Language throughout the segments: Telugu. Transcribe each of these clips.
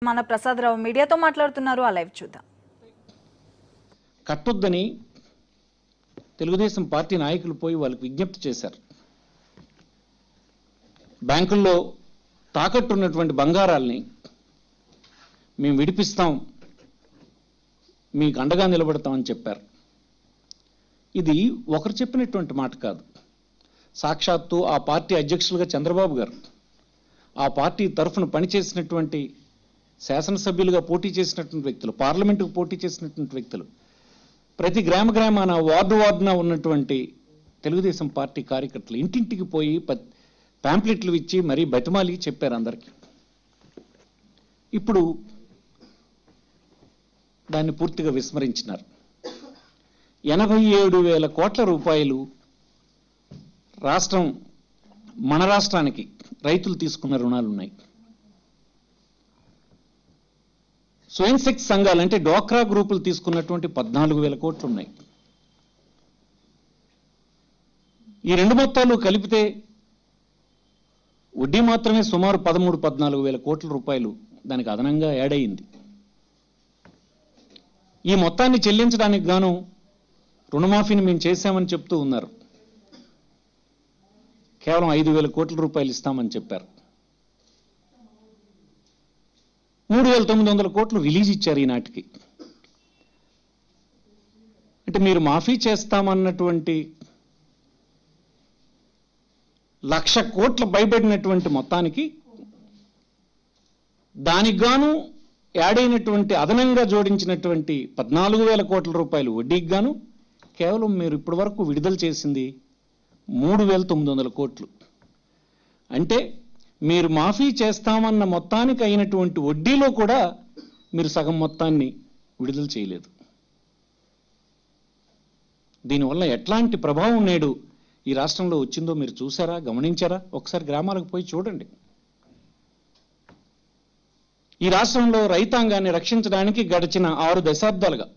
మన ప్రసాదరావు మీడియాతో మాట్లాడుతున్నారు. ఆ లైవ్ చూద్దాం. కట్టొద్దని తెలుగుదేశం పార్టీ నాయకులు పోయి వాళ్ళకి విజ్ఞప్తి చేశారు. బ్యాంకుల్లో తాకట్టున్నటువంటి బంగారాల్ని మేము విడిపిస్తాం, మీకు అండగా నిలబడతామని చెప్పారు. ఇది ఒకరు చెప్పినటువంటి మాట కాదు. సాక్షాత్తు ఆ పార్టీ అధ్యక్షులుగా చంద్రబాబు గారు, ఆ పార్టీ తరఫున పనిచేసినటువంటి శాసనసభ్యులుగా పోటీ చేసినటువంటి వ్యక్తులు, పార్లమెంటుకు పోటీ చేసినటువంటి వ్యక్తులు, ప్రతి గ్రామాన వార్డున ఉన్నటువంటి తెలుగుదేశం పార్టీ కార్యకర్తలు ఇంటింటికి పోయి ప్యాంప్లెట్లు ఇచ్చి మరీ బతిమాలి చెప్పారు అందరికీ. ఇప్పుడు దాన్ని పూర్తిగా విస్మరించినారు. 87,000 కోట్ల రూపాయలు మన రాష్ట్రానికి రైతులు తీసుకున్న రుణాలు ఉన్నాయి. స్వయం శక్తి సంఘాలు అంటే డ్వాక్రా గ్రూపులు తీసుకున్నటువంటి 14,000 కోట్లు ఉన్నాయి. ఈ రెండు మొత్తాలు కలిపితే వడ్డీ మాత్రమే సుమారు 13-14,000 కోట్ల రూపాయలు దానికి అదనంగా యాడ్ అయింది. ఈ మొత్తాన్ని చెల్లించడానికి గాను రుణమాఫీని మేము చేశామని చెప్తూ ఉన్నారు. కేవలం 5,000 కోట్ల రూపాయలు ఇస్తామని చెప్పారు. 3,900 కోట్లు రిలీజ్ ఇచ్చారు ఈనాటికి. అంటే మీరు మాఫీ చేస్తామన్నటువంటి 1,00,000 కోట్ల భయపడినటువంటి మొత్తానికి దానికి గాను యాడ్ అయినటువంటి అదనంగా జోడించినటువంటి 14,000 కోట్ల రూపాయలు వడ్డీకి గాను కేవలం మీరు ఇప్పటి వరకు విడుదల చేసింది 3,900 కోట్లు. అంటే మీరు మాఫీ చేస్తామన్న మొత్తానికి అయినటువంటి వడ్డీలో కూడా మీరు సగం మొత్తాన్ని విడుదల చేయలేదు. దీనివల్ల ఎట్లాంటి ప్రభావం నేడు ఈ రాష్ట్రంలో వచ్చిందో మీరు చూసారా, గమనించారా? ఒకసారి గ్రామాలకు పోయి చూడండి. ఈ రాష్ట్రంలో రైతాంగాన్ని రక్షించడానికి గడిచిన 6 దశాబ్దాలుగా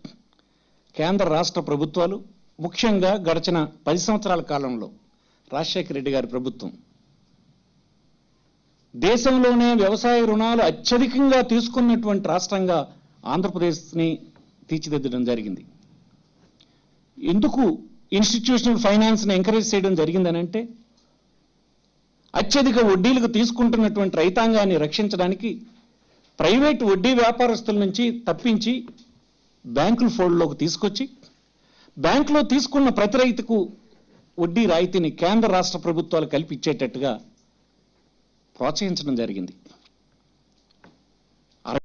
కేంద్ర రాష్ట్ర ప్రభుత్వాలు, ముఖ్యంగా గడిచిన 10 సంవత్సరాల కాలంలో రాజశేఖర రెడ్డి గారి ప్రభుత్వం దేశంలోనే వ్యవసాయ రుణాలు అత్యధికంగా తీసుకున్నటువంటి రాష్ట్రంగా ఆంధ్రప్రదేశ్ని తీర్చిదిద్దడం జరిగింది. ఎందుకు ఇన్స్టిట్యూషనల్ ఫైనాన్స్ని ఎంకరేజ్ చేయడం జరిగిందనంటే అత్యధిక వడ్డీలకు తీసుకుంటున్నటువంటి రైతాంగాన్ని రక్షించడానికి ప్రైవేటు వడ్డీ వ్యాపారస్తుల నుంచి తప్పించి బ్యాంకుల ఫోల్డ్లోకి తీసుకొచ్చి బ్యాంకులో తీసుకున్న ప్రతి రైతుకు వడ్డీ రాయితీని కేంద్ర రాష్ట్ర ప్రభుత్వాలు కల్పించేటట్టుగా ప్రోత్సహించడం జరిగింది.